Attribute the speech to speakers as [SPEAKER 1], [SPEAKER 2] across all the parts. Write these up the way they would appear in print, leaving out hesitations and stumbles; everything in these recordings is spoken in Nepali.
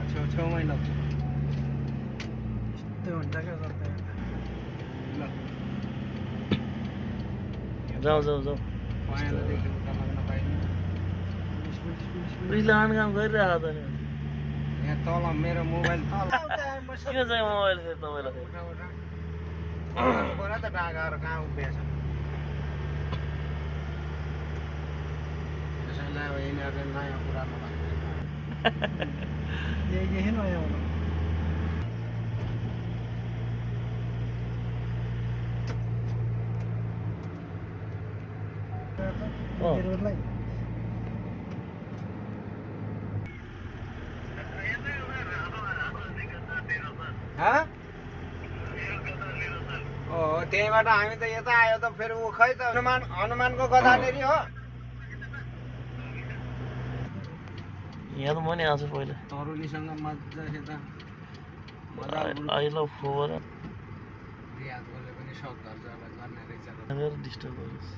[SPEAKER 1] छेउछेउमै लग्छु यस्तो हुन्छ क्या गर्दा ल
[SPEAKER 2] जाऊ जाऊ जाऊ
[SPEAKER 1] पहेँलोदेखि उता लाग्न पाइने
[SPEAKER 2] लान काम गरिरहेको त नि
[SPEAKER 1] यहाँ तल मेरो मोबाइल तल
[SPEAKER 2] किन चाहिँ मोबाइल फेरि तपाईँलाई
[SPEAKER 1] उठा उठा पऱ्यो त डाँगाहरू कहाँ उभिएछ त्यसैलाई अब यिनीहरूले नयाँ पुरानो लाग्छ यही नयाँ हुनु त्यहीँबाट हामी त यता आयो त फेरि ऊ खै त हनुमानको गदानेरी हो
[SPEAKER 2] यहाँ त म नि आएको छु पहिला
[SPEAKER 1] तरुलीसँग मजासित
[SPEAKER 2] आई लभ फोर
[SPEAKER 1] रियाजले पनि सक गर्ने रहेछ
[SPEAKER 2] डिस्टर्ब गर्नुहोस्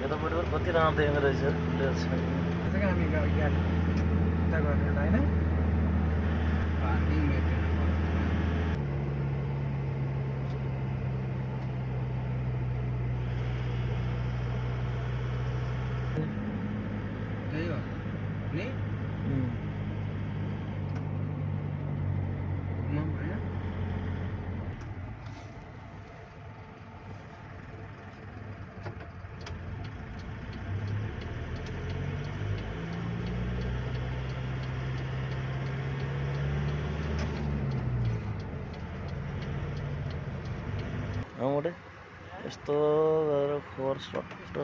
[SPEAKER 2] यतापट्टि कति राम्रो देख्दो रहेछ
[SPEAKER 1] हामी गाडी उता गरेर होइन पार्किङ त्यही हो नि
[SPEAKER 2] मोटे यस्तो गरेर फोर सट्ट